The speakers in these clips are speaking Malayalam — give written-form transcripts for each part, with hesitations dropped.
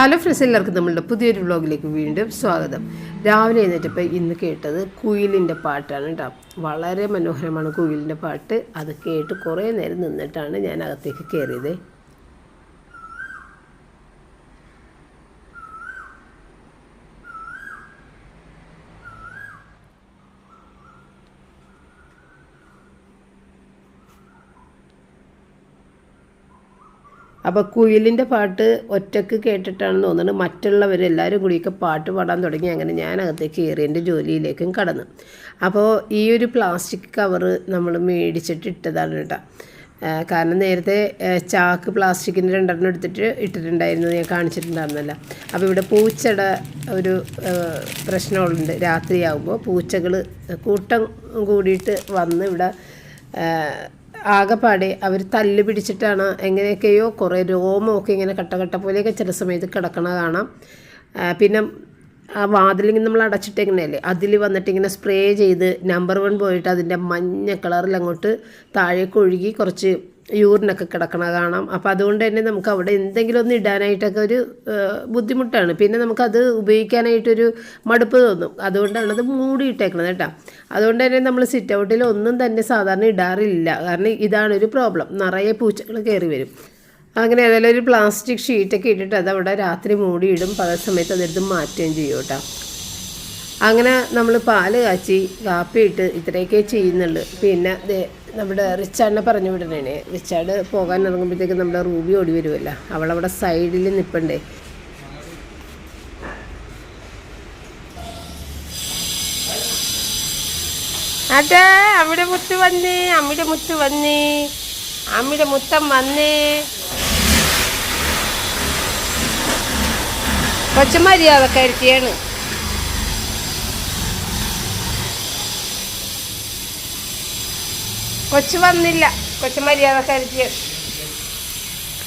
ഹലോ ഫ്രണ്ട്സ്, എല്ലാവർക്കും നമ്മളുടെ പുതിയൊരു വ്ളോഗിലേക്ക് വീണ്ടും സ്വാഗതം. രാവിലെ എഴുന്നേറ്റപ്പോൾ ഇന്ന് കേട്ടത് കുയിലിൻ്റെ പാട്ടാണ് കേട്ടോ. വളരെ മനോഹരമാണ് കുയിലിൻ്റെ പാട്ട്. അത് കേട്ട് കുറേ നേരം നിന്നിട്ടാണ് ഞാൻ അകത്തേക്ക് കയറിയത്. അപ്പോൾ കുയിലിൻ്റെ പാട്ട് ഒറ്റക്ക് കേട്ടിട്ടാണെന്ന് തോന്നുന്നത്. മറ്റുള്ളവരെല്ലാവരും കൂടിയൊക്കെ പാട്ട് പാടാൻ തുടങ്ങി. അങ്ങനെ ഞാൻ അകത്തേക്ക് കയറി എൻ്റെ ജോലിയിലേക്കും കടന്നു. അപ്പോൾ ഈ ഒരു പ്ലാസ്റ്റിക് കവറ് നമ്മൾ മേടിച്ചിട്ട് ഇട്ടതാണ് കേട്ടോ. കാരണം നേരത്തെ ചാക്ക് പ്ലാസ്റ്റിക്കിൻ്റെ 2 എടുത്തിട്ട് ഇട്ടിട്ടുണ്ടായിരുന്നു, ഞാൻ കാണിച്ചിട്ടുണ്ടായിരുന്നല്ലോ. അപ്പോൾ ഇവിടെ പൂച്ചയുടെ ഒരു പ്രശ്നമുണ്ട്. രാത്രിയാകുമ്പോൾ പൂച്ചകൾ കൂട്ടം കൂടിയിട്ട് വന്ന് ഇവിടെ ആകെപ്പാടെ അവർ തല്ല് പിടിച്ചിട്ടാണ് എങ്ങനെയൊക്കെയോ കുറേ രോമമൊക്കെ ഇങ്ങനെ കട്ട പോലെയൊക്കെ ചില സമയത്ത് കിടക്കണ കാണാം. പിന്നെ ആ വാതിലിങ്ങനെ നമ്മൾ അടച്ചിട്ടെങ്ങനെയല്ലേ, അതിൽ വന്നിട്ട് ഇങ്ങനെ സ്പ്രേ ചെയ്ത് നമ്പർ 1 പോയിട്ട് അതിൻ്റെ മഞ്ഞ കളറിൽ അങ്ങോട്ട് താഴേക്ക് ഒഴുകി കുറച്ച് യൂറിനൊക്കെ കിടക്കണ കാണാം. അപ്പോൾ അതുകൊണ്ട് തന്നെ നമുക്ക് അവിടെ എന്തെങ്കിലും ഒന്ന് ഇടാനായിട്ടൊക്കെ ഒരു ബുദ്ധിമുട്ടാണ്. പിന്നെ നമുക്കത് ഉപയോഗിക്കാനായിട്ടൊരു മടുപ്പ് തോന്നും. അതുകൊണ്ടാണ് അത് മൂടിയിട്ടേക്കണത് കേട്ടോ. അതുകൊണ്ട് തന്നെ നമ്മൾ സിറ്റ് ഔട്ടിൽ ഒന്നും തന്നെ സാധാരണ ഇടാറില്ല. കാരണം ഇതാണൊരു പ്രോബ്ലം, നിറയെ പൂച്ചകൾ കയറി വരും. അങ്ങനെ ഏതായാലും ഒരു പ്ലാസ്റ്റിക് ഷീറ്റൊക്കെ ഇട്ടിട്ട് അതവിടെ രാത്രി മൂടിയിടും. പകൽ സമയത്ത് അതെടുത്ത് മാറ്റുകയും ചെയ്യും കേട്ടോ. അങ്ങനെ നമ്മൾ പാല് കാച്ചി കാപ്പിയിട്ട് ഇത്രയൊക്കെ ചെയ്യുന്നുള്ളൂ. പിന്നെ നമ്മുടെ റിച്ചാർഡിനെ പറഞ്ഞു വിടണേ. റിച്ചാർഡ് പോകാൻ ഇറങ്ങുമ്പോഴത്തേക്ക് നമ്മുടെ റൂബി ഓടി വരുമല്ലോ, അവളവിടെ സൈഡിൽ നിൽപ്പണ്ടേ. അതെ, അമ്മിയുടെ മുത്ത് വന്നേ, അമ്മിയുടെ മുത്ത് വന്നേ, അമ്മിയുടെ മുത്തം വന്നേ. കൊച്ചു മര്യാദക്കാരിയാണ്. കൊച്ചു വന്നില്ല, കൊച്ചു മര്യാദക്കാരിയാണ്.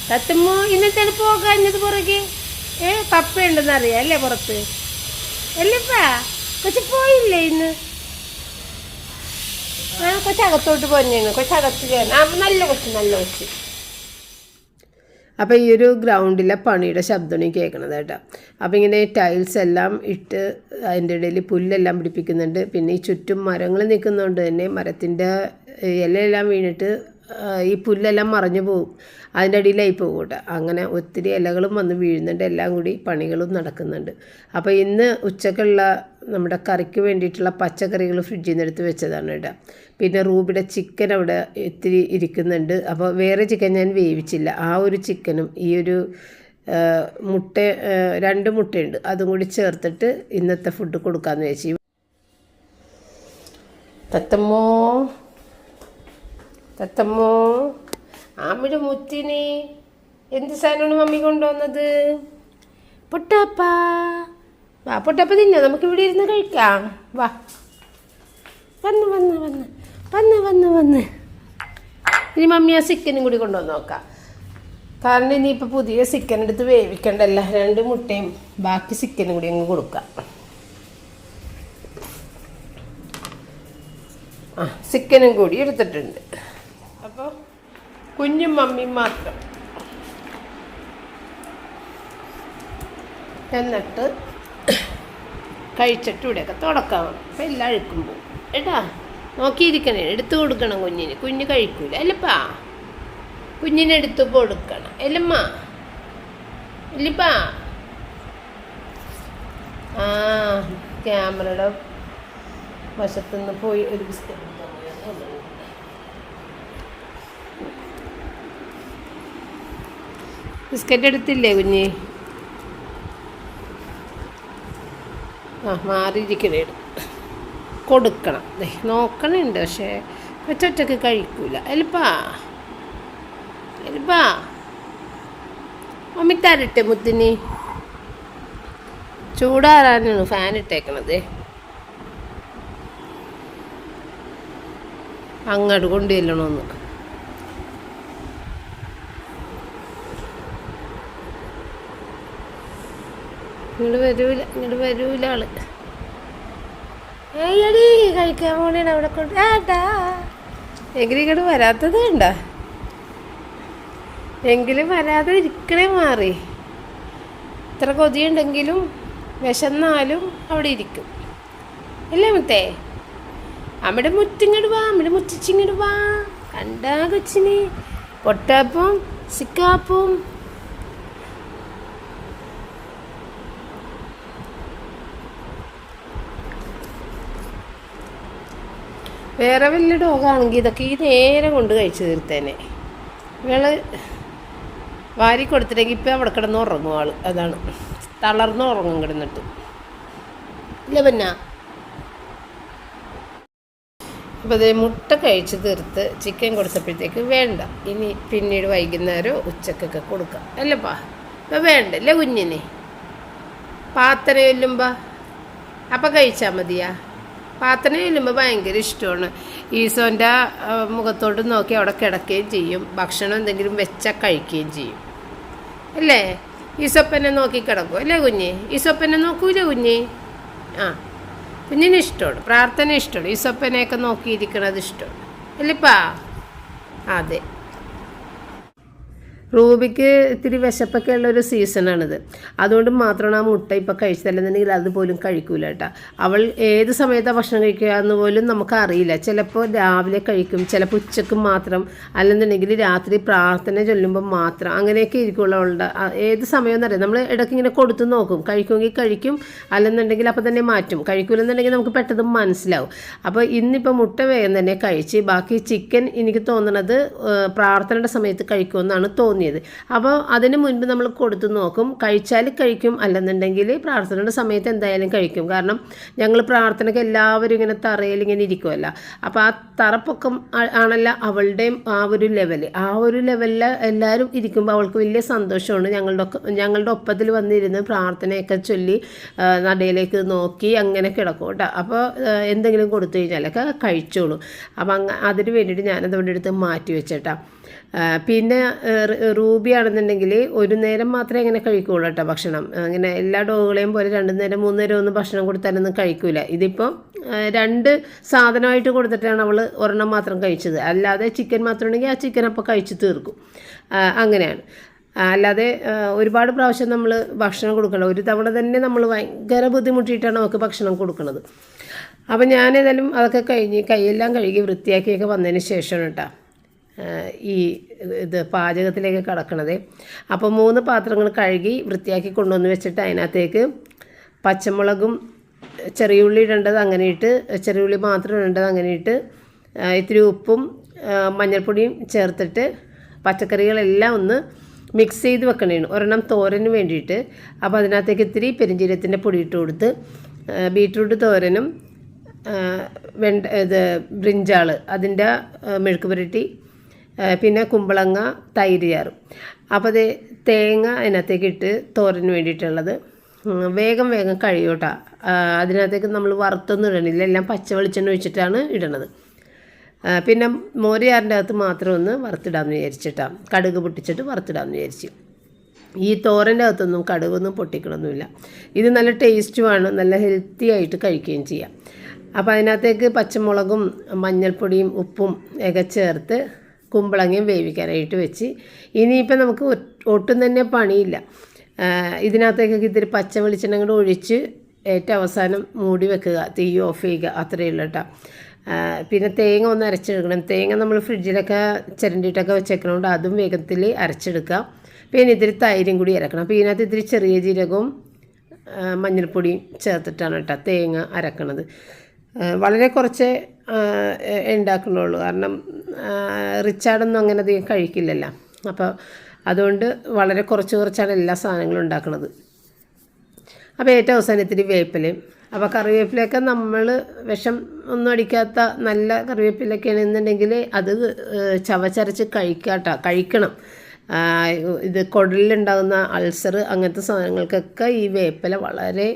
തത്തുമ്മോ ഇന്നത്തെ പോകാഞ്ഞത് പുറകെ പപ്പയുണ്ടെന്ന് അറിയാം അല്ലേ പുറത്ത് അല്ലേപ്പാ? കൊച്ചു പോയില്ലേ ഇന്ന്? കൊച്ചകത്തോട്ട് പോന്നെയാണ്, കൊച്ചകത്ത് കയറാൻ. നല്ല കൊച്ചു, നല്ല കൊച്ചു. അപ്പോൾ ഈ ഒരു ഗ്രൗണ്ടിലെ പണിയുടെ ശബ്ദമാണ് കേൾക്കണത് കേട്ടോ. അപ്പോൾ ഇങ്ങനെ ടൈൽസ് എല്ലാം ഇട്ട് അതിൻ്റെ ഇടയിൽ പുല്ലെല്ലാം പിടിപ്പിക്കുന്നുണ്ട്. പിന്നെ ഈ ചുറ്റും മരങ്ങൾ നിൽക്കുന്നതുകൊണ്ട് തന്നെ മരത്തിൻ്റെ ഇലയെല്ലാം വീണിട്ട് ഈ പുല്ലെല്ലാം മറഞ്ഞു പോകും, അതിൻ്റെ അടിയിലായി പോകും കേട്ടോ. അങ്ങനെ ഒത്തിരി ഇലകളും വന്ന് വീഴുന്നുണ്ട്. എല്ലാം കൂടി പണികളും നടക്കുന്നുണ്ട്. അപ്പോൾ ഇന്ന് ഉച്ചക്കുള്ള നമ്മുടെ കറിക്ക് വേണ്ടിയിട്ടുള്ള പച്ചക്കറികൾ ഫ്രിഡ്ജിൽ നിന്ന് എടുത്ത് വെച്ചതാണ് കേട്ടോ. പിന്നെ റൂബിയുടെ ചിക്കൻ അവിടെ ഇത്തിരി ഇരിക്കുന്നുണ്ട്. അപ്പോൾ വേറെ ചിക്കൻ ഞാൻ വേവിച്ചില്ല. ആ ഒരു ചിക്കനും ഈ ഒരു മുട്ട 2 മുട്ടയുണ്ട്, അതും കൂടി ചേർത്തിട്ട് ഇന്നത്തെ ഫുഡ് കൊടുക്കാമെന്ന് വെച്ചു. തത്തമ്മോ തത്തമ്മോ, അമ്മിയുടെ മുത്തിനെ എന്ത് സാധനമാണ് മമ്മി കൊണ്ടുവന്നത്? പൊട്ടാപ്പ വാ, പൊട്ടാപ്പ തിന്നോ, നമുക്ക് ഇവിടെ ഇരുന്ന് കഴിക്കാം. വാ, വന്ന് വന്ന് വന്ന് വന്ന് വന്ന് വന്ന്. ഇനി മമ്മി ആ ചിക്കനും കൂടി കൊണ്ടുവന്ന് നോക്കാം. കാരണം ഇനിയിപ്പോൾ പുതിയ ചിക്കൻ എടുത്ത് വേവിക്കണ്ടല്ല. 2 മുട്ടയും ബാക്കി ചിക്കനും കൂടി അങ്ങ് കൊടുക്കാം. ചിക്കനും കൂടി എടുത്തിട്ടുണ്ട്. അപ്പോൾ കുഞ്ഞും മമ്മിയും മാത്രം. എന്നിട്ട് കഴിച്ചിട്ട് ഇവിടെയൊക്കെ തുടക്കാം. അപ്പം എല്ലാം അഴുക്കുമ്പോൾ ഏട്ടാ നോക്കിയിരിക്കണേ, എടുത്തു കൊടുക്കണം കുഞ്ഞിന്. കുഞ്ഞ് കഴിക്കൂല അല്ലപ്പാ, കുഞ്ഞിനെടുത്ത് കൊടുക്കണം അല്ലമ്മ, ഇല്ലപ്പാ. ആ ക്യാമറയുടെ വശത്തുനിന്ന് പോയി ഒരു ബിസ്ക്കറ്റ് എടുത്തില്ലേ കുഞ്ഞ്? മാറിയിരിക്കണേ, കൊടുക്കണം. നോക്കണുണ്ട്, പക്ഷേ കൊച്ചൊറ്റക്ക് കഴിക്കൂല അല്ലപ്പാ. അല്ലപ്പാ മമ്മി തരട്ടെ മുത്തിന്? ചൂടാറാനാണ് ഫാൻ ഇട്ടേക്കണത്. അങ്ങോട്ട് കൊണ്ടുചെല്ലണമെന്ന്. ഇങ്ങോട്ട് വരൂല ആള്. ഏയടി കഴിക്കാൻ പോണേണ് അവിടെ കൊണ്ട്. ഏട്ടാ എങ്കിലും ഇങ്ങോട്ട് വരാത്തത് കണ്ട. എങ്കിലും വരാതെ ഇരിക്കണേ മാറി. എത്ര കൊതിയുണ്ടെങ്കിലും വിശന്നാലും അവിടെ ഇരിക്കും. അല്ലേ മുത്തേ? അമ്മയുടെ മുറ്റിങ്ങോട്ട് വാ, അമ്മയുടെ മുറ്റിച്ചിങ്ങോട്ട് വാ. കണ്ടാ കൊച്ചിന് പൊട്ടാപ്പും സിക്കാപ്പും. വേറെ വലിയ ഡോഗാണെങ്കിൽ ഇതൊക്കെ ഈ നേരം കൊണ്ട് കഴിച്ചു തീർത്തേനെ. ഇവള് വാരി കൊടുത്തിട്ടെങ്കിൽ ഇപ്പം അവിടെ കിടന്ന് ഉറങ്ങും ആൾ. അതാണ്, തളർന്ന് ഉറങ്ങും കിടന്നിട്ട്. ഇല്ല പിന്നെ അപ്പോൾ അതേ മുട്ട കഴിച്ച് തീർത്ത് ചിക്കൻ കൊടുത്തപ്പോഴത്തേക്ക് വേണ്ട, ഇനി പിന്നീട് വൈകുന്നേരം ഉച്ചക്കൊക്കെ കൊടുക്കാം അല്ലപ്പാ. ഇപ്പം വേണ്ടല്ലേ കുഞ്ഞിനെ? പാത്രം ചെല്ലുമ്പോൾ അപ്പം കഴിച്ചാൽ മതിയാ. പാത്രം ചെല്ലുമ്പോൾ ഭയങ്കര ഇഷ്ടമാണ്. ഈസോൻ്റെ മുഖത്തോട്ട് നോക്കി അവിടെ കിടക്കുകയും ചെയ്യും, ഭക്ഷണം എന്തെങ്കിലും വെച്ചാൽ കഴിക്കുകയും ചെയ്യും അല്ലേ? ഈസോപ്പനെ നോക്കി കിടക്കും അല്ലേ കുഞ്ഞ്? ഈസോപ്പനെ നോക്കൂലേ കുഞ്ഞ്? ആ, കുഞ്ഞിന് ഇഷ്ടമാണ്, പ്രാർത്ഥന ഇഷ്ടമാണ്, ഈസോപ്പനെയൊക്കെ നോക്കിയിരിക്കണത് ഇഷ്ടമാണ് അല്ലേപ്പാ? അതെ. റൂബിക്ക് ഇത്തിരി വിശപ്പൊക്കെ ഉള്ളൊരു സീസണാണിത്. അതുകൊണ്ട് മാത്രമാണ് ആ മുട്ട ഇപ്പോൾ കഴിച്ചതല്ലെന്നുണ്ടെങ്കിൽ അതുപോലും കഴിക്കൂല കേട്ടോ. അവൾ ഏത് സമയത്താണ് ഭക്ഷണം കഴിക്കുക എന്ന് പോലും നമുക്കറിയില്ല. ചിലപ്പോൾ രാവിലെ കഴിക്കും, ചിലപ്പോൾ ഉച്ചക്കും മാത്രം, അല്ലെന്നുണ്ടെങ്കിൽ രാത്രി പ്രാർത്ഥന ചൊല്ലുമ്പോൾ മാത്രം, അങ്ങനെയൊക്കെ ഇരിക്കുള്ളൂ അവളുടെ. ഏത് സമയം എന്നറിയാം. നമ്മൾ ഇടയ്ക്ക് ഇങ്ങനെ കൊടുത്തു നോക്കും, കഴിക്കുമെങ്കിൽ കഴിക്കും, അല്ലെന്നുണ്ടെങ്കിൽ അപ്പോൾ തന്നെ മാറ്റും. കഴിക്കൂലെന്നുണ്ടെങ്കിൽ നമുക്ക് പെട്ടെന്ന് മനസ്സിലാവും. അപ്പോൾ ഇന്നിപ്പോൾ മുട്ട വേഗം തന്നെ കഴിച്ച്, ബാക്കി ചിക്കൻ എനിക്ക് തോന്നണത് പ്രാർത്ഥനയുടെ സമയത്ത് കഴിക്കുമെന്നാണ് തോന്നുന്നത്. അപ്പോൾ അതിന് മുൻപ് നമ്മൾ കൊടുത്തു നോക്കും, കഴിച്ചാൽ കഴിക്കും, അല്ലെന്നുണ്ടെങ്കിൽ പ്രാർത്ഥനയുടെ സമയത്ത് എന്തായാലും കഴിക്കും. കാരണം ഞങ്ങൾ പ്രാർത്ഥനയ്ക്ക് എല്ലാവരും ഇങ്ങനെ തറയിൽ ഇങ്ങനെ ഇരിക്കുമല്ല. അപ്പോൾ ആ തറപ്പൊക്കം ആണല്ല അവളുടെയും ആ ഒരു ലെവലിൽ എല്ലാവരും ഇരിക്കുമ്പോൾ അവൾക്ക് വലിയ സന്തോഷമാണ്. ഞങ്ങളുടെ ഒപ്പത്തിൽ വന്നിരുന്ന് പ്രാർത്ഥനയൊക്കെ ചൊല്ലി നടയിലേക്ക് നോക്കി അങ്ങനെ കിടക്കും കേട്ടോ. അപ്പോൾ എന്തെങ്കിലും കൊടുത്തു കഴിഞ്ഞാലൊക്കെ കഴിച്ചോളൂ. അപ്പം അതിന് വേണ്ടിയിട്ട് ഞാനതവിടെ എടുത്ത് മാറ്റി വെച്ചേട്ടാ. പിന്നെ റൂബി ആണെന്നുണ്ടെങ്കിൽ ഒരു നേരം മാത്രമേ അങ്ങനെ കഴിക്കുകയുള്ളൂ കേട്ടോ ഭക്ഷണം. അങ്ങനെ എല്ലാ ഡോഗുകളെയും പോലെ 2 നേരം 3 നേരം ഒന്നും ഭക്ഷണം കൊടുത്താലൊന്നും കഴിക്കൂല. ഇതിപ്പോൾ 2 സാധനമായിട്ട് കൊടുത്തിട്ടാണ് അവൾ ഒരെണ്ണം മാത്രം കഴിച്ചത്. അല്ലാതെ ചിക്കൻ മാത്രം ഉണ്ടെങ്കിൽ ആ ചിക്കൻ അപ്പോൾ കഴിച്ച് തീർക്കും. അങ്ങനെയാണ്. അല്ലാതെ ഒരുപാട് പ്രാവശ്യം നമ്മൾ ഭക്ഷണം കൊടുക്കണം. ഒരു തവണ തന്നെ നമ്മൾ ഭയങ്കര ബുദ്ധിമുട്ടിയിട്ടാണ് അവൾക്ക് ഭക്ഷണം കൊടുക്കുന്നത്. അപ്പം ഞാനേതായാലും അതൊക്കെ കഴിഞ്ഞ് കൈയെല്ലാം കഴുകി വൃത്തിയാക്കിയൊക്കെ വന്നതിന് ശേഷമാണ് കേട്ടോ ഈ പാചകത്തിലേക്ക് കടക്കണത്. അപ്പോൾ 3 പാത്രങ്ങൾ കഴുകി വൃത്തിയാക്കി കൊണ്ടുവന്ന് വെച്ചിട്ട് അതിനകത്തേക്ക് പച്ചമുളകും ചെറിയുള്ളി ഇടേണ്ടത് അങ്ങനെ ഇട്ട്, ചെറിയുള്ളി മാത്രം ഇടേണ്ടത് അങ്ങനെ ഇട്ട്, ഇത്തിരി ഉപ്പും മഞ്ഞൾപ്പൊടിയും ചേർത്തിട്ട് പച്ചക്കറികളെല്ലാം ഒന്ന് മിക്സ് ചെയ്ത് വെക്കണേണ് ഒരെണ്ണം തോരന് വേണ്ടിയിട്ട്. അപ്പോൾ അതിനകത്തേക്ക് ഇത്തിരി പെരിഞ്ജീരകത്തിൻ്റെ പൊടി ഇട്ട് കൊടുത്ത്, ബീറ്റ്റൂട്ട് തോരനും ബ്രിഞ്ചാൾ അതിൻ്റെ മെഴുക്ക് പുരട്ടി, പിന്നെ കുമ്പളങ്ങ തൈര് ചാറും. അപ്പോൾ അത് തേങ്ങ അതിനകത്തേക്ക് ഇട്ട് തോരന് വേണ്ടിയിട്ടുള്ളത് വേഗം കഴിയും കേട്ടോ. അതിനകത്തേക്ക് നമ്മൾ വറുത്തൊന്നും ഇടണില്ല, എല്ലാം പച്ച വെളിച്ചെണ്ണ ഒഴിച്ചിട്ടാണ് ഇടണത്. പിന്നെ മോരുചാറിൻ്റെ അകത്ത് മാത്രം ഒന്ന് വറുത്തിടാമെന്ന് വിചാരിച്ചിട്ടാണ്, കടുക് പൊട്ടിച്ചിട്ട് വറുത്തിടാമെന്ന് വിചാരിച്ചു. ഈ തോരൻ്റെ അകത്തൊന്നും കടുകൊന്നും പൊട്ടിക്കണമൊന്നുമില്ല. ഇത് നല്ല ടേസ്റ്റുമാണ്, നല്ല ഹെൽത്തി ആയിട്ട് കഴിക്കുകയും ചെയ്യാം. അപ്പോൾ അതിനകത്തേക്ക് പച്ചമുളകും മഞ്ഞൾപ്പൊടിയും ഉപ്പും ഒക്കെ ചേർത്ത് കുമ്പളങ്ങയും വേവിക്കാനായിട്ട് വെച്ച്, ഇനിയിപ്പോൾ നമുക്ക് ഒട്ടും തന്നെ പണിയില്ല. ഇതിനകത്തേക്കൊക്കെ ഇത്തിരി പച്ച വെളിച്ചെണ്ണ കൂടെ ഒഴിച്ച് ഏറ്റവും അവസാനം മൂടി വെക്കുക, തീ ഓഫ് ചെയ്യുക, അത്രയേ ഉള്ളൂ കേട്ടോ. പിന്നെ തേങ്ങ ഒന്ന് അരച്ചെടുക്കണം. തേങ്ങ നമ്മൾ ഫ്രിഡ്ജിലൊക്കെ ചിരണ്ടിയിട്ടൊക്കെ വെച്ചേക്കണോണ്ട് അതും വേഗത്തിൽ അരച്ചെടുക്കുക. പിന്നെ ഇത്തിരി തൈരും കൂടി അരക്കണം. അപ്പോൾ ഇതിനകത്ത് ഇത്തിരി ചെറിയ ജീരകവും മഞ്ഞൾപ്പൊടിയും ചേർത്തിട്ടാണ് കേട്ടോ തേങ്ങ അരക്കണത്. വളരെ കുറച്ച് ഉണ്ടാക്കണുള്ളൂ, കാരണം റിച്ചാർഡൊന്നും അങ്ങനെ അധികം കഴിക്കില്ലല്ലോ. അപ്പോൾ അതുകൊണ്ട് വളരെ കുറച്ചാണ് എല്ലാ സാധനങ്ങളും ഉണ്ടാക്കുന്നത്. അപ്പോൾ ഏറ്റവും അവസാനം ഇത്തിരി വേപ്പിലയും. അപ്പോൾ കറിവേപ്പിലയൊക്കെ നമ്മൾ വിഷം ഒന്നും അടിക്കാത്ത നല്ല കറിവേപ്പിലൊക്കെ ആണെന്നുണ്ടെങ്കിൽ അത് ചവച്ചരച്ച് കഴിക്കണം. ഇത് കുടലിലുണ്ടാകുന്ന അൾസർ അങ്ങനത്തെ സാധനങ്ങൾക്കൊക്കെ ഈ വേപ്പില വളരെ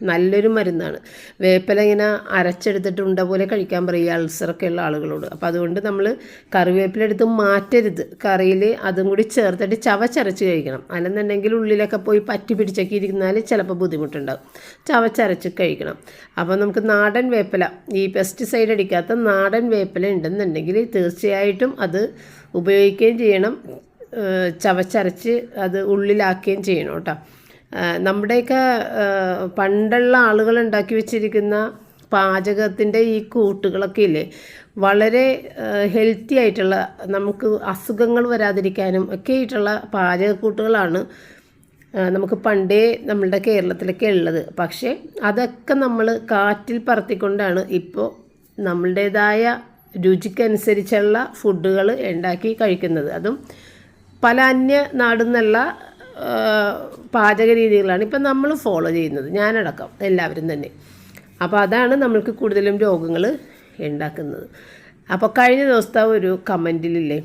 നല്ലൊരു മരുന്നാണ്. വേപ്പില ഇങ്ങനെ അരച്ചെടുത്തിട്ട് ഉണ്ട പോലെ കഴിക്കാൻ പറയും അൾസറൊക്കെ ഉള്ള ആളുകളോട്. അപ്പോൾ അതുകൊണ്ട് നമ്മൾ കറിവേപ്പില എടുത്ത് മാറ്റരുത്, കറിയിൽ അതും കൂടി ചേർത്തിട്ട് ചവച്ചരച്ച് കഴിക്കണം. അല്ലെന്നുണ്ടെങ്കിൽ ഉള്ളിലൊക്കെ പോയി പറ്റി പിടിച്ചൊക്കെ ഇരുന്നാൽ ചിലപ്പോൾ ബുദ്ധിമുട്ടുണ്ടാകും. ചവച്ചരച്ച് കഴിക്കണം. അപ്പോൾ നമുക്ക് നാടൻ വേപ്പില, ഈ പെസ്റ്റിസൈഡ് അടിക്കാത്ത നാടൻ വേപ്പില ഉണ്ടെന്നുണ്ടെങ്കിൽ തീർച്ചയായിട്ടും അത് ഉപയോഗിക്കുകയും ചെയ്യണം, ചവച്ചരച്ച് അത് ഉള്ളിലാക്കുകയും ചെയ്യണം കേട്ടോ. നമ്മുടെയൊക്കെ പണ്ടുള്ള ആളുകൾ ഉണ്ടാക്കി വെച്ചിരിക്കുന്ന പാചകത്തിൻ്റെ ഈ കൂട്ടുകളൊക്കെ ഇല്ലേ, വളരെ ഹെൽത്തി ആയിട്ടുള്ള, നമുക്ക് അസുഖങ്ങൾ വരാതിരിക്കാനും ഒക്കെ ആയിട്ടുള്ള പാചകക്കൂട്ടുകളാണ് നമുക്ക് പണ്ടേ നമ്മളുടെ കേരളത്തിലൊക്കെ ഉള്ളത്. പക്ഷേ അതൊക്കെ നമ്മൾ കാറ്റിൽ പറത്തിക്കൊണ്ടാണ് ഇപ്പോൾ നമ്മളുടേതായ രുചിക്കനുസരിച്ചുള്ള ഫുഡുകൾ ഉണ്ടാക്കി കഴിക്കുന്നത്. അതും പല അന്യ നാടിൽ നിന്നുള്ള പാചക രീതികളാണ് ഇപ്പം നമ്മൾ ഫോളോ ചെയ്യുന്നത്, ഞാനടക്കം എല്ലാവരും തന്നെ. അപ്പോൾ അതാണ് നമ്മൾക്ക് കൂടുതലും രോഗങ്ങൾ ഉണ്ടാക്കുന്നത്. അപ്പോൾ കഴിഞ്ഞ ദിവസത്തെ ഒരു കമൻറ്റിലില്ലേ,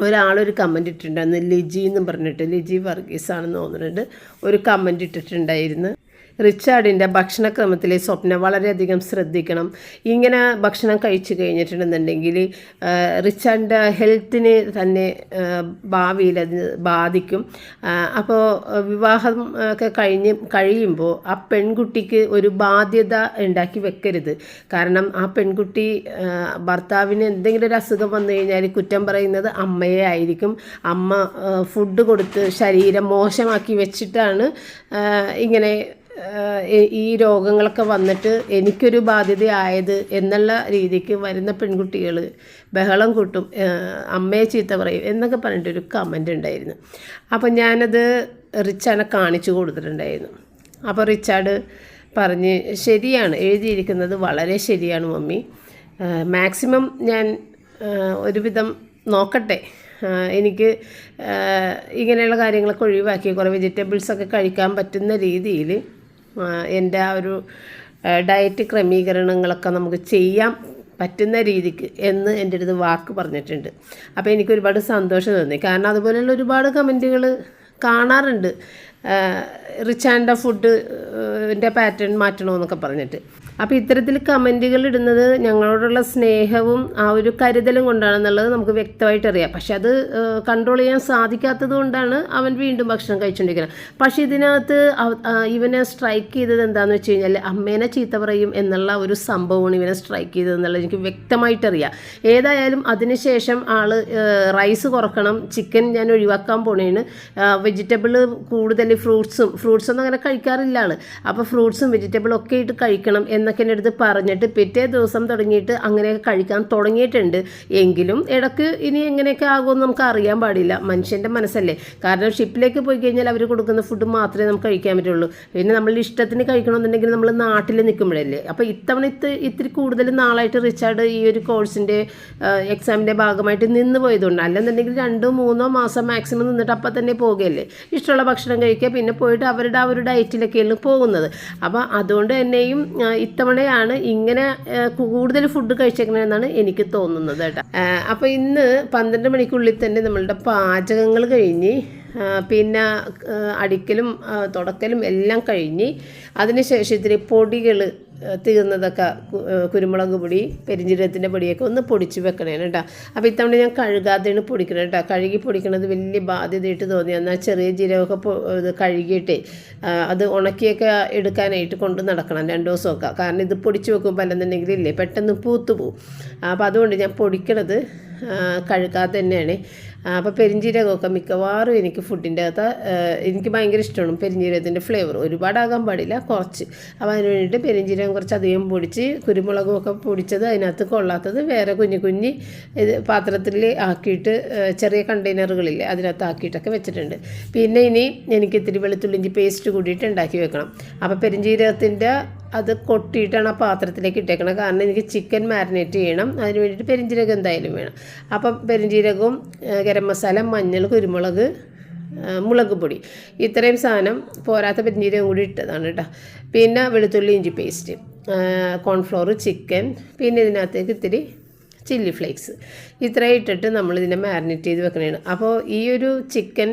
ഒരാളൊരു കമൻറ്റ് ഇട്ടിട്ടുണ്ടായിരുന്നു, ലിജി എന്ന് പറഞ്ഞിട്ട്, ലിജി വർഗീസ് ആണെന്ന് തോന്നുന്നുണ്ട്, ഒരു കമൻറ്റ് ഇട്ടിട്ടുണ്ടായിരുന്നു. റിച്ചാർഡിൻ്റെ ഭക്ഷണക്രമത്തിലെ സ്വപ്നം വളരെയധികം ശ്രദ്ധിക്കണം. ഇങ്ങനെ ഭക്ഷണം കഴിച്ചു കഴിഞ്ഞിട്ടുണ്ടെന്നുണ്ടെങ്കിൽ റിച്ചാർഡിൻ്റെ ഹെൽത്തിന് തന്നെ ഭാവിയിൽ അത് ബാധിക്കും. അപ്പോൾ വിവാഹം ഒക്കെ കഴിയുമ്പോൾ ആ പെൺകുട്ടിക്ക് ഒരു ബാധ്യത ഉണ്ടാക്കി വെക്കരുത്. കാരണം ആ പെൺകുട്ടി ഭർത്താവിന് എന്തെങ്കിലും ഒരു അസുഖം വന്നു കഴിഞ്ഞാൽ കുറ്റം പറയുന്നത് അമ്മയെ ആയിരിക്കും. അമ്മ ഫുഡ് കൊടുത്ത് ശരീരം മോശമാക്കി വെച്ചിട്ടാണ് ഇങ്ങനെ ഈ രോഗങ്ങളൊക്കെ വന്നിട്ട് എനിക്കൊരു ബാധ്യതയായത് എന്നുള്ള രീതിക്ക് വരുന്ന പെൺകുട്ടികൾ ബഹളം കൂട്ടും, അമ്മയെ ചീത്ത പറയും എന്നൊക്കെ പറഞ്ഞിട്ടൊരു കമൻ്റ് ഉണ്ടായിരുന്നു. അപ്പം ഞാനത് റിച്ചാർഡിനെ കാണിച്ചു കൊടുത്തിട്ടുണ്ടായിരുന്നു. അപ്പോൾ റിച്ചാർഡ് പറഞ്ഞ്, ശരിയാണ്, എഴുതിയിരിക്കുന്നത് വളരെ ശരിയാണ് മമ്മി, മാക്സിമം ഞാൻ ഒരുവിധം നോക്കട്ടെ, എനിക്ക് ഇങ്ങനെയുള്ള കാര്യങ്ങളൊക്കെ ഒഴിവാക്കി കുറേ വെജിറ്റബിൾസൊക്കെ കഴിക്കാൻ പറ്റുന്ന രീതിയിൽ എൻ്റെ ആ ഒരു ഡയറ്റ് ക്രമീകരണങ്ങളൊക്കെ നമുക്ക് ചെയ്യാൻ പറ്റുന്ന രീതിക്ക് എന്ന് എൻ്റെ അടുത്ത് വാക്ക് പറഞ്ഞിട്ടുണ്ട്. അപ്പോൾ എനിക്ക് ഒരുപാട് സന്തോഷം തോന്നി. കാരണം അതുപോലെയുള്ള ഒരുപാട് കമൻറ്റുകൾ കാണാറുണ്ട്, റിച്ചാർഡിൻ്റെ ഫുഡിൻ്റെ പാറ്റേൺ മാറ്റണമെന്നൊക്കെ പറഞ്ഞിട്ട്. അപ്പോൾ ഇത്തരത്തിൽ കമൻറ്റുകൾ ഇടുന്നത് ഞങ്ങളോടുള്ള സ്നേഹവും ആ ഒരു കരുതലും കൊണ്ടാണെന്നുള്ളത് നമുക്ക് വ്യക്തമായിട്ട് അറിയാം. പക്ഷെ അത് കൺട്രോൾ ചെയ്യാൻ സാധിക്കാത്തത് കൊണ്ടാണ് അവൻ വീണ്ടും ഭക്ഷണം കഴിച്ചുകൊണ്ടിരിക്കുന്നത്. പക്ഷേ ഇതിനകത്ത് ഇവനെ സ്ട്രൈക്ക് ചെയ്തത് എന്താണെന്ന് വെച്ച് കഴിഞ്ഞാൽ അമ്മേനെ ചീത്ത പറയും എന്നുള്ള ഒരു സംഭവമാണ് ഇവനെ സ്ട്രൈക്ക് ചെയ്തതെന്നുള്ളത് എനിക്ക് വ്യക്തമായിട്ടറിയാം. ഏതായാലും അതിനുശേഷം ആൾ റൈസ് കുറക്കണം, ചിക്കൻ ഞാൻ ഒഴിവാക്കാൻ പോണേന്, വെജിറ്റബിൾ കൂടുതൽ ഫ്രൂട്ട്സൊന്നും അങ്ങനെ കഴിക്കാറില്ല ആൾ. അപ്പോൾ ഫ്രൂട്ട്സും വെജിറ്റബിളും ഒക്കെ ഇട്ട് കഴിക്കണം എന്നൊക്കെ എൻ്റെ അടുത്ത് പറഞ്ഞിട്ട് പിറ്റേ ദിവസം തുടങ്ങിയിട്ട് അങ്ങനെയൊക്കെ കഴിക്കാൻ തുടങ്ങിയിട്ടുണ്ട്. എങ്കിലും ഇടയ്ക്ക് ഇനി എങ്ങനെയൊക്കെ ആകുമെന്ന് നമുക്ക് അറിയാൻ പാടില്ല, മനുഷ്യൻ്റെ മനസ്സല്ലേ. കാരണം ഷിപ്പിലേക്ക് പോയി കഴിഞ്ഞാൽ അവർ കൊടുക്കുന്ന ഫുഡ് മാത്രമേ നമുക്ക് കഴിക്കാൻ പറ്റുള്ളൂ. പിന്നെ നമ്മളുടെ ഇഷ്ടത്തിന് കഴിക്കണമെന്നുണ്ടെങ്കിൽ നമ്മൾ നാട്ടിൽ നിൽക്കുമ്പോഴല്ലേ. അപ്പോൾ ഇത്തവണ ഇത്തിരി കൂടുതൽ നാളായിട്ട് റിച്ചാർഡ് ഈ ഒരു കോഴ്സിൻ്റെ എക്സാമിൻ്റെ ഭാഗമായിട്ട് നിന്ന് പോയതുകൊണ്ട്, അല്ലെന്നുണ്ടെങ്കിൽ 2-3 മാസം മാക്സിമം നിന്നിട്ട് അപ്പം തന്നെ പോകുകയല്ലേ, ഇഷ്ടമുള്ള ഭക്ഷണം കഴിക്കുക, പിന്നെ പോയിട്ട് അവരുടെ ആ ഒരു ഡയറ്റിലൊക്കെയാണ് പോകുന്നത്. അപ്പോൾ അതുകൊണ്ട് തന്നെയും ഇത്തവണയാണ് ഇങ്ങനെ കൂടുതൽ ഫുഡ് കഴിച്ചേക്കണമെന്നാണ് എനിക്ക് തോന്നുന്നത് കേട്ടോ. അപ്പോൾ ഇന്ന് 12 മണിക്കുള്ളിൽ തന്നെ നമ്മളുടെ പാചകങ്ങൾ കഴിഞ്ഞ്, പിന്നെ അടിക്കലും തുടക്കലും എല്ലാം കഴിഞ്ഞ് അതിനുശേഷം ഇത്തിരി പൊടികൾ തീർന്നതൊക്കെ, കുരുമുളക് പൊടി, പെരിഞ്ജീരകത്തിൻ്റെ പൊടിയൊക്കെ ഒന്ന് പൊടിച്ച് വെക്കണേന് കേട്ടോ. അപ്പോൾ ഇത്തവണ ഞാൻ കഴുകാതെയാണ് പൊടിക്കണം കേട്ടോ. കഴുകി പൊടിക്കണത് വലിയ ബാധ്യതയായിട്ട് തോന്നി. എന്നാൽ ചെറിയ ജീരകമൊക്കെ ഇത് കഴുകിയിട്ട് അത് ഉണക്കിയൊക്കെ എടുക്കാനായിട്ട് കൊണ്ട് നടക്കണം 2 ദിവസമൊക്കെ. കാരണം ഇത് പൊടിച്ച് വെക്കുമ്പോൾ അല്ലെന്നുണ്ടെങ്കിൽ ഇല്ലേ പെട്ടെന്ന് പൂത്തു പോവും. അപ്പോൾ അതുകൊണ്ട് ഞാൻ പൊടിക്കണത് കഴുകാതെ തന്നെയാണ്. അപ്പോൾ പെരിഞ്ജീരകമൊക്കെ മിക്കവാറും എനിക്ക് ഫുഡിൻ്റെ അകത്ത് എനിക്ക് ഭയങ്കര ഇഷ്ടമാണ് പെരിഞ്ജീരകത്തിൻ്റെ ഫ്ലേവർ. ഒരുപാടാകാൻ പാടില്ല, കുറച്ച്. അപ്പോൾ അതിന് വേണ്ടിയിട്ട് പെരിഞ്ജീരകം കുറച്ച് അധികം പൊടിച്ച്, കുരുമുളകും ഒക്കെ പൊടിച്ചത് അതിനകത്ത് കൊള്ളാത്തത് വേറെ കുഞ്ഞി ഇത് പാത്രത്തിൽ ആക്കിയിട്ട്, ചെറിയ കണ്ടെയ്നറുകളില്ലേ അതിനകത്ത് ആക്കിയിട്ടൊക്കെ വെച്ചിട്ടുണ്ട്. പിന്നെ ഇനി എനിക്ക് ഇത്തിരി വെളുത്തുള്ളി ഇഞ്ചി പേസ്റ്റ് കൂടിയിട്ട് ഉണ്ടാക്കി വെക്കണം. അപ്പോൾ പെരിഞ്ജീരകത്തിൻ്റെ അത് കൊട്ടിയിട്ടാണ് ആ പാത്രത്തിലേക്ക് ഇട്ടേക്കണം. കാരണം എനിക്ക് ചിക്കൻ മാരിനേറ്റ് ചെയ്യണം, അതിന് വേണ്ടിയിട്ട് പെരിഞ്ജീരകം എന്തായാലും വേണം. അപ്പം പെരിഞ്ജീരകവും ഗരം മസാല, മഞ്ഞൾ, കുരുമുളക്, മുളക് പൊടി, ഇത്രയും സാധനം പോരാത്ത പെരിഞ്ജീരകം കൂടി ഇട്ടതാണ് കേട്ടോ. പിന്നെ വെളുത്തുള്ളി ഇഞ്ചി പേസ്റ്റ്, കോൺഫ്ലോർ, ചിക്കൻ, പിന്നെ ഇതിനകത്തേക്ക് ഇത്തിരി ചില്ലി ഫ്ലേക്സ്, ഇത്രയും ഇട്ടിട്ട് നമ്മളിതിനെ മാരിനേറ്റ് ചെയ്ത് വെക്കണതാണ്. അപ്പോൾ ഈ ഒരു ചിക്കൻ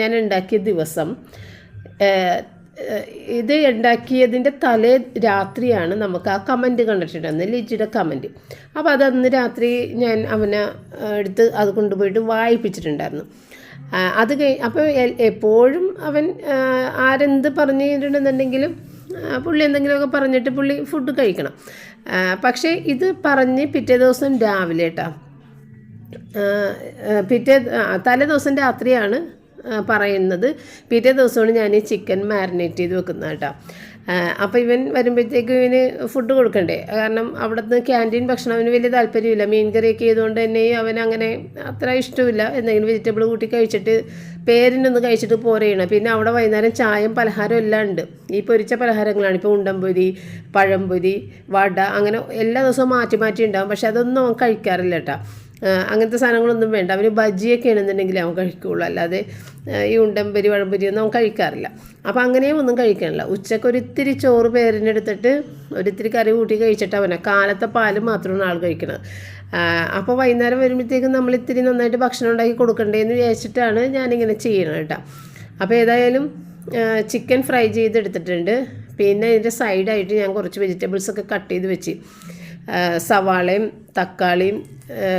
ഞാൻ ഉണ്ടാക്കിയ ദിവസം, ഇത് ഉണ്ടാക്കിയതിൻ്റെ തലേ രാത്രിയാണ് നമുക്ക് ആ കമൻറ്റ് കണ്ടിട്ടുണ്ടായിരുന്നു, ലിജിയുടെ കമൻറ്റ്. അപ്പോൾ അതന്ന് രാത്രി ഞാൻ അവനെ എടുത്ത് അത് കൊണ്ടുപോയിട്ട് വായിപ്പിച്ചിട്ടുണ്ടായിരുന്നു. അത് അപ്പോൾ എപ്പോഴും അവൻ ആരെന്ത് പറഞ്ഞു കഴിഞ്ഞിട്ടുണ്ടെന്നുണ്ടെങ്കിലും പുള്ളി എന്തെങ്കിലുമൊക്കെ പറഞ്ഞിട്ട് പുള്ളി ഫുഡ് കഴിക്കണം. പക്ഷേ ഇത് പറഞ്ഞ് പിറ്റേ ദിവസം രാവിലെ കേട്ടോ, തലേ ദിവസം രാത്രിയാണ് പറയുന്നത്. പിറ്റേ ദിവസമാണ് ഞാൻ ഈ ചിക്കൻ മാരിനേറ്റ് ചെയ്ത് വെക്കുന്നത് കേട്ടോ. അപ്പോൾ ഇവൻ വരുമ്പോഴത്തേക്കും ഇവന് ഫുഡ് കൊടുക്കണ്ടേ, കാരണം അവിടുന്ന് ക്യാൻറ്റീൻ ഭക്ഷണം അവന് വലിയ താല്പര്യമില്ല. മീൻ കറിയൊക്കെ ചെയ്തുകൊണ്ട് തന്നെ അവൻ അങ്ങനെ അത്ര ഇഷ്ടമില്ല. എന്തെങ്കിലും വെജിറ്റബിൾ കൂട്ടി കഴിച്ചിട്ട് പേരിനൊന്ന് കഴിച്ചിട്ട് പോരെയാണ്. പിന്നെ അവിടെ വൈകുന്നേരം ചായയും പലഹാരം എല്ലാം ഉണ്ട്. ഈ പൊരിച്ച പലഹാരങ്ങളാണ്. ഇപ്പോൾ ഉണ്ടംപൊരി, പഴംപൊരി, വട, അങ്ങനെ എല്ലാ ദിവസവും മാറ്റി മാറ്റി ഉണ്ടാകും. പക്ഷെ അതൊന്നും അവൻ കഴിക്കാറില്ല കേട്ടോ. അങ്ങനത്തെ സാധനങ്ങളൊന്നും വേണ്ട. അവന് ബജിയൊക്കെ ആണെന്നുണ്ടെങ്കിൽ അവൻ കഴിക്കുകയുള്ളൂ, അല്ലാതെ ഈ ഉണ്ടംപൊരി പഴംപൊരി ഒന്നും അവൻ കഴിക്കാറില്ല. അപ്പോൾ അങ്ങനെയും ഒന്നും കഴിക്കാനില്ല. ഉച്ചയ്ക്ക് ഒരിത്തിരി ചോറ് പേരിനെടുത്തിട്ട് ഒരിത്തിരി കറി കൂട്ടി കഴിച്ചിട്ട് അവനെ കാലത്തെ പാല് മാത്രമാണ് ആൾ കഴിക്കുന്നത്. അപ്പോൾ വൈകുന്നേരം വരുമ്പോഴത്തേക്കും നമ്മൾ ഇത്തിരി നന്നായിട്ട് ഭക്ഷണം ഉണ്ടാക്കി കൊടുക്കണ്ടേന്ന് വിചാരിച്ചിട്ടാണ് ഞാനിങ്ങനെ ചെയ്യണം കേട്ടോ. അപ്പോൾ ഏതായാലും ചിക്കൻ ഫ്രൈ ചെയ്തെടുത്തിട്ടുണ്ട്. പിന്നെ ഇതിൻ്റെ സൈഡായിട്ട് ഞാൻ കുറച്ച് വെജിറ്റബിൾസൊക്കെ കട്ട് ചെയ്ത് വെച്ച്, സവാളയും തക്കാളിയും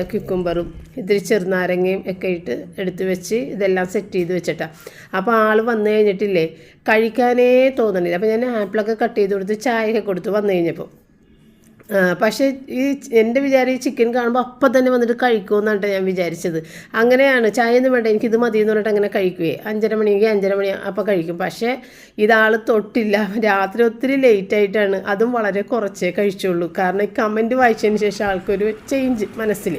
ക്യുക്കുംബറും ഇത്തിരി ചെറുനാരങ്ങയും ഒക്കെ ഇട്ട് എടുത്ത് വെച്ച് ഇതെല്ലാം സെറ്റ് ചെയ്ത് വെച്ചിട്ടാണ്. അപ്പോൾ ആൾ വന്നു കഴിഞ്ഞിട്ടില്ലേ കഴിക്കാനേ തോന്നണില്ല. അപ്പോൾ ഞാൻ ആപ്പിളൊക്കെ കട്ട് ചെയ്ത് കൊടുത്ത് ചായയൊക്കെ കൊടുത്ത് വന്നു കഴിഞ്ഞപ്പോൾ. പക്ഷേ ഈ എൻ്റെ വിചാരം ഈ ചിക്കൻ കാണുമ്പോൾ അപ്പം തന്നെ വന്നിട്ട് കഴിക്കുമെന്നാണ് ഞാൻ വിചാരിച്ചത്. അങ്ങനെയാണ്, ചായയൊന്നും വേണ്ട എനിക്കിത് മതി എന്ന് പറഞ്ഞിട്ട് അങ്ങനെ കഴിക്കുകയെ. 5:30 മണിക്ക് 5:30 മണി അപ്പോൾ കഴിക്കും. പക്ഷേ ഇതാൾ തൊട്ടില്ല. രാത്രി ഒത്തിരി ലേറ്റായിട്ടാണ്, അതും വളരെ കുറച്ചേ കഴിച്ചുള്ളൂ. കാരണം ഈ കമൻറ്റ് വായിച്ചതിന് ശേഷം ആൾക്കൊരു ചേഞ്ച് മനസ്സിൽ.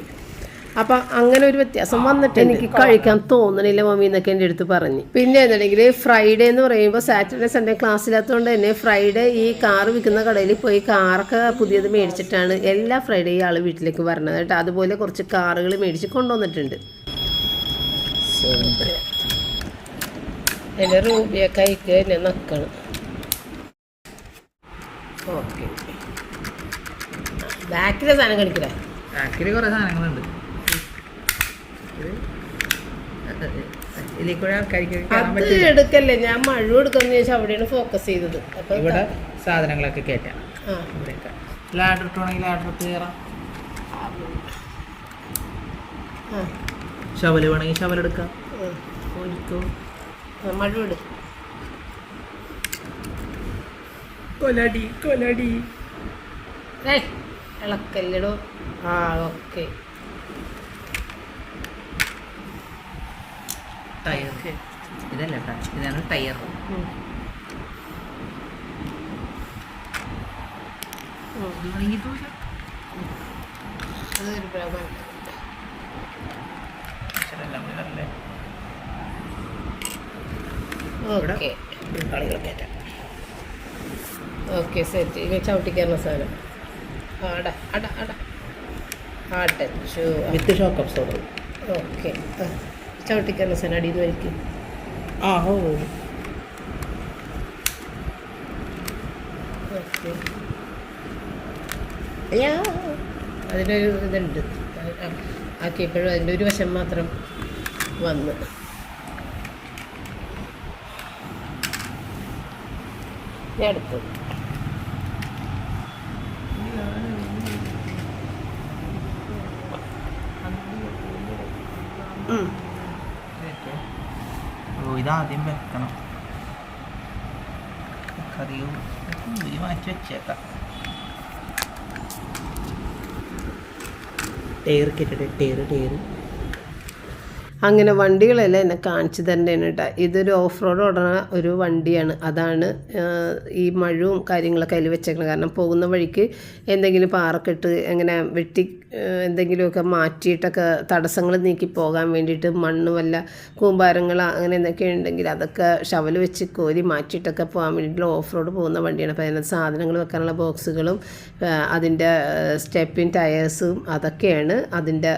അപ്പം അങ്ങനെ ഒരു വ്യത്യാസം വന്നിട്ട് എനിക്ക് കഴിക്കാൻ തോന്നണില്ല മമ്മി എന്നൊക്കെ എൻ്റെ അടുത്ത് പറഞ്ഞ്. പിന്നെ എന്നുണ്ടെങ്കിൽ ഫ്രൈഡേ എന്ന് പറയുമ്പോൾ സാറ്റർഡേ സൺഡേ ക്ലാസ്സില്ലാത്തതുകൊണ്ട് തന്നെ ഫ്രൈഡേ ഈ കാറ് വിൽക്കുന്ന കടയിൽ പോയി കാറൊക്കെ പുതിയത് മേടിച്ചിട്ടാണ് എല്ലാ ഫ്രൈഡേ ഈ ആൾ വീട്ടിലേക്ക് വരണത് കേട്ടോ. അതുപോലെ കുറച്ച് കാറുകൾ മേടിച്ച് കൊണ്ടുവന്നിട്ടുണ്ട്. എൻ്റെ റൂബിയൊക്കെ അയക്ക് എന്നെ നക്കണം. ഓക്കെ, ബാക്കിലെ സാധനം കളിക്കട. ബാക്കിൽ കുറേ സാധനങ്ങളുണ്ട്. അത് എടുക്കല്ലേ, ഞാൻ മഴ എടുക്കാന്ന് ചോദിച്ചാൽ അവിടെയാണ് ഫോക്കസ് ചെയ്തത്. അപ്പൊ ഇവിടെ സാധനങ്ങളൊക്കെ കയറ്റാം. ലാഡർ ഇട്ടുവാണെങ്കിൽ ലാഡർ കയറാം. ശവല് വേണമെങ്കിൽ ശവലെടുക്കാം. മഴ എടുക്കും. കൊലടി കൊലടി ഇളക്കല്ലടോ. ആ ഓക്കെ. ടയർ ഇതല്ല കേട്ടോ, ഇതാണ് ടയർ. Okay set. ഇനി ചവിട്ടിക്കാനുള്ള സാധനം വിത്ത് ഷോക്ക് അബ്സോർബർ. ഓക്കെ, ചവിട്ടിക്കാനുള്ള സാധനം അടിയിൽ നിന്ന് വലിക്കും. ഓക്കെ, അതിനൊരു ഇതുണ്ട് ആക്കിയപ്പോഴും അതിൻ്റെ ഒരു വശം മാത്രം വന്ന്. ഞാൻ എടുത്തു. ഇതാദ്യം വെക്കണം. കറിയും മാറ്റി വെച്ചേക്കാം. ടയർ കിട്ടട്ടെ. ടയർ അങ്ങനെ വണ്ടികളെല്ലാം എന്നെ കാണിച്ചു തരേണ്ടതാണ് കേട്ടോ. ഇതൊരു ഓഫ് റോഡ് ഓടുന്ന ഒരു വണ്ടിയാണ്. അതാണ് ഈ മഴവും കാര്യങ്ങളൊക്കെ അതിൽ വെച്ചേക്കുന്നത്. കാരണം പോകുന്ന വഴിക്ക് എന്തെങ്കിലും പാറക്കെട്ട് എങ്ങനെ വെട്ടി എന്തെങ്കിലുമൊക്കെ മാറ്റിയിട്ടൊക്കെ തടസ്സങ്ങൾ നീക്കി പോകാൻ വേണ്ടിയിട്ട് മണ്ണ് വല്ല കൂമ്പാരങ്ങൾ അങ്ങനെ എന്തൊക്കെ ഉണ്ടെങ്കിൽ അതൊക്കെ ഷവൽ വെച്ച് കോരി മാറ്റിയിട്ടൊക്കെ പോകാൻ വേണ്ടിയിട്ടുള്ള ഓഫ് റോഡ് പോകുന്ന വണ്ടിയാണ്. അപ്പോൾ അതിനകത്ത് സാധനങ്ങൾ വെക്കാനുള്ള ബോക്സുകളും അതിൻ്റെ സ്റ്റെപ്പിൻ ടയേഴ്സും അതൊക്കെയാണ് അതിൻ്റെ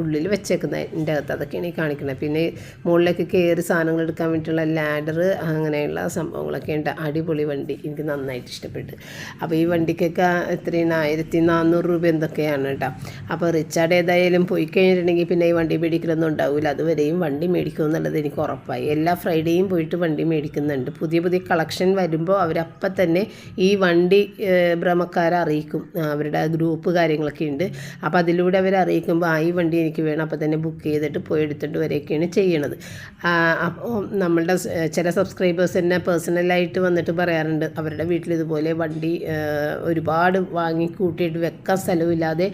ഉള്ളിൽ വെച്ചേക്കുന്നത്. അതിൻ്റെ അകത്ത് അതൊക്കെയാണ് ഈ കാണിക്കുന്നത്. പിന്നെ മുകളിലേക്ക് കയറി സാധനങ്ങൾ എടുക്കാൻ വേണ്ടിയിട്ടുള്ള ലാഡർ അങ്ങനെയുള്ള സംഭവങ്ങളൊക്കെ ഉണ്ട്. അടിപൊളി വണ്ടി, എനിക്ക് നന്നായിട്ട് ഇഷ്ടപ്പെട്ടു. അപ്പോൾ ഈ വണ്ടിക്കൊക്കെ എത്രയാണ് 1400 രൂപ എന്തൊക്കെയാണ് കേട്ടോ. അപ്പോൾ റിച്ചാർഡ് ഏതായാലും പോയി കഴിഞ്ഞിട്ടുണ്ടെങ്കിൽ പിന്നെ ഈ വണ്ടി മേടിക്കലൊന്നും ഉണ്ടാവില്ല. അതുവരെയും വണ്ടി മേടിക്കും എന്നുള്ളത് എനിക്ക് ഉറപ്പായി. എല്ലാ ഫ്രൈഡേയും പോയിട്ട് വണ്ടി മേടിക്കുന്നുണ്ട്. പുതിയ പുതിയ കളക്ഷൻ വരുമ്പോൾ അവരപ്പം തന്നെ ഈ വണ്ടി ഭ്രമക്കാരെ അറിയിക്കും. അവരുടെ ഗ്രൂപ്പ് കാര്യങ്ങളൊക്കെ ഉണ്ട്. അപ്പോൾ അതിലൂടെ അവർ അറിയിക്കുമ്പോൾ ഈ വണ്ടി എനിക്ക് വേണം, അപ്പോൾ തന്നെ ബുക്ക് ചെയ്തിട്ട് പോയി എടുത്തിട്ട് 172 വരെയൊക്കെയാണ് ചെയ്യണത്. അപ്പോൾ നമ്മളുടെ ചില സബ്സ്ക്രൈബേഴ്സ് തന്നെ പേഴ്സണലായിട്ട് വന്നിട്ട് പറയാറുണ്ട് അവരുടെ വീട്ടിൽ ഇതുപോലെ വണ്ടി ഒരുപാട് വാങ്ങി കൂട്ടിയിട്ട് വെക്കാൻ സ്ഥലമില്ലാതെ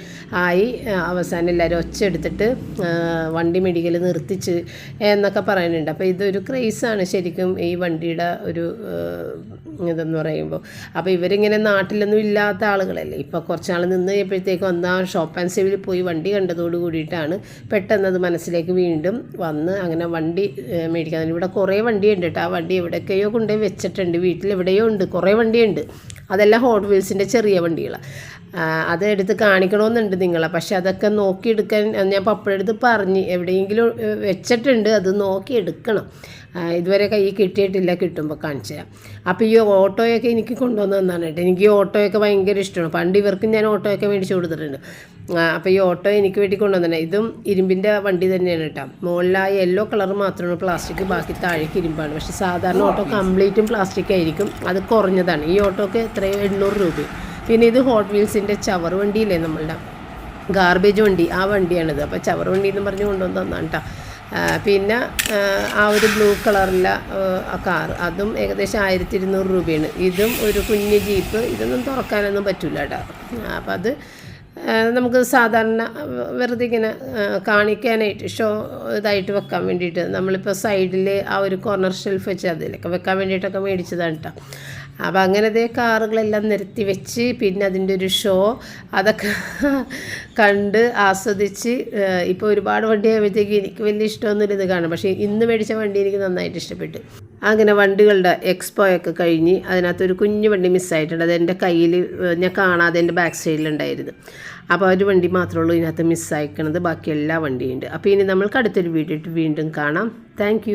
ആയി, അവസാനം എല്ലാവരും ഒച്ച എടുത്തിട്ട് വണ്ടി മെഡിക്കൽ നിർത്തിച്ച് എന്നൊക്കെ പറയുന്നുണ്ട്. അപ്പോൾ ഇതൊരു ക്രേസാണ് ശരിക്കും ഈ വണ്ടിയുടെ ഒരു ഇതെന്ന് പറയുമ്പോൾ. അപ്പോൾ ഇവരിങ്ങനെ നാട്ടിലൊന്നും ഇല്ലാത്ത ആളുകളല്ലേ, ഇപ്പോൾ കുറച്ച് നാൾ നിന്ന് കഴിയുമ്പോഴത്തേക്കും ഒന്നാ ഷോപ്പ് ആൻഡ് സേവിൽ പോയി വണ്ടി കണ്ടതോട് കൂടിയിട്ടാണ് പെട്ടെന്നത് മനസ്സിലേക്ക് വീണ്ടും വന്ന് അങ്ങനെ വണ്ടി മേടിക്കാൻ. ഇവിടെ കുറേ വണ്ടിയുണ്ട് കേട്ടോ. ആ വണ്ടി എവിടെയൊക്കെയോ കൊണ്ടുപോയി വെച്ചിട്ടുണ്ട്, വീട്ടിലെവിടെയോ ഉണ്ട്, കുറേ വണ്ടിയുണ്ട്. അതെല്ലാം ഹോട്ട് വീൽസിൻ്റെ ചെറിയ വണ്ടികളാണ്. അത് എടുത്ത് കാണിക്കണമെന്നുണ്ട് നിങ്ങളെ, പക്ഷെ അതൊക്കെ നോക്കിയെടുക്കാൻ ഞാൻ പപ്പഴടുത്ത് പറഞ്ഞ് എവിടെയെങ്കിലും വെച്ചിട്ടുണ്ട്, അത് നോക്കിയെടുക്കണം. ഇതുവരെ കൈ കിട്ടിയിട്ടില്ല, കിട്ടുമ്പോൾ കാണിച്ചു തരാം. അപ്പോൾ ഈ ഓട്ടോയൊക്കെ എനിക്ക് കൊണ്ടുവന്ന് തന്നാണ് കേട്ടോ. എനിക്ക് ഈ ഓട്ടോയൊക്കെ ഭയങ്കര ഇഷ്ടമാണ്. പണ്ട് ഇവർക്കും ഞാൻ ഓട്ടോയൊക്കെ മേടിച്ച് കൊടുത്തിട്ടുണ്ട്. അപ്പോൾ ഈ ഓട്ടോ എനിക്ക് വേണ്ടി കൊണ്ടുവന്നെ. ഇതും ഇരുമ്പിൻ്റെ വണ്ടി തന്നെയാണ് കേട്ടോ. മുകളിലായ യെല്ലോ കളർ മാത്രമാണ് പ്ലാസ്റ്റിക്, ബാക്കി താഴേക്ക് ഇരുമ്പാണ്. പക്ഷേ സാധാരണ ഓട്ടോ കംപ്ലീറ്റും പ്ലാസ്റ്റിക് ആയിരിക്കും, അത് കുറഞ്ഞതാണ്. ഈ ഓട്ടോക്ക് എത്രയോ 800 രൂപ. പിന്നെ ഇത് ഹോട്ട് വീൽസിൻ്റെ ചവർ വണ്ടിയില്ലേ, നമ്മളുടെ ഗാർബേജ് വണ്ടി, ആ വണ്ടിയാണിത്. അപ്പോൾ ചവർ വണ്ടി എന്ന് പറഞ്ഞ് കൊണ്ടുവന്ന് തന്നാണ് കേട്ടോ. പിന്നെ ആ ഒരു ബ്ലൂ കളറിലെ ആ കാർ, അതും ഏകദേശം 1200 രൂപയാണ്. ഇതും ഒരു കുഞ്ഞ് ജീപ്പ്, ഇതൊന്നും തുറക്കാനൊന്നും പറ്റില്ല കേട്ടോ. അപ്പം അത് നമുക്ക് സാധാരണ വെറുതെ ഇങ്ങനെ കാണിക്കാനായിട്ട് ഷോ ഇതായിട്ട് വെക്കാൻ വേണ്ടിയിട്ട് നമ്മളിപ്പോൾ സൈഡിൽ ആ ഒരു കോർണർ ഷെൽഫ് വെച്ച് അതിലൊക്കെ വെക്കാൻ വേണ്ടിയിട്ടൊക്കെ മേടിച്ചതാണ് കേട്ടോ. അപ്പോൾ അങ്ങനത്തെ കാറുകളെല്ലാം നിരത്തി വെച്ച് പിന്നെ അതിൻ്റെ ഒരു ഷോ അതൊക്കെ കണ്ട് ആസ്വദിച്ച് ഇപ്പോൾ ഒരുപാട് വണ്ടി ആകുമ്പോഴത്തേക്ക് എനിക്ക് വലിയ ഇഷ്ടമൊന്നുമില്ല ഇത് കാണാം. പക്ഷേ ഇന്ന് മേടിച്ച വണ്ടി എനിക്ക് നന്നായിട്ട് ഇഷ്ടപ്പെട്ടു. അങ്ങനെ വണ്ടികളുടെ എക്സ്പോയൊക്കെ കഴിഞ്ഞ് അതിനകത്തൊരു കുഞ്ഞു വണ്ടി മിസ്സായിട്ടുണ്ട്. അതെൻ്റെ കയ്യിൽ ഞാൻ കാണാതെ എൻ്റെ ബാക്ക് സൈഡിലുണ്ടായിരുന്നു. അപ്പോൾ ഒരു വണ്ടി മാത്രമേ ഉള്ളൂ ഇതിനകത്ത് മിസ്സായിക്കണത്, ബാക്കി എല്ലാ വണ്ടിയുണ്ട്. അപ്പോൾ ഇനി നമ്മൾക്ക് അടുത്തൊരു വീഡിയോ വീണ്ടും കാണാം. താങ്ക്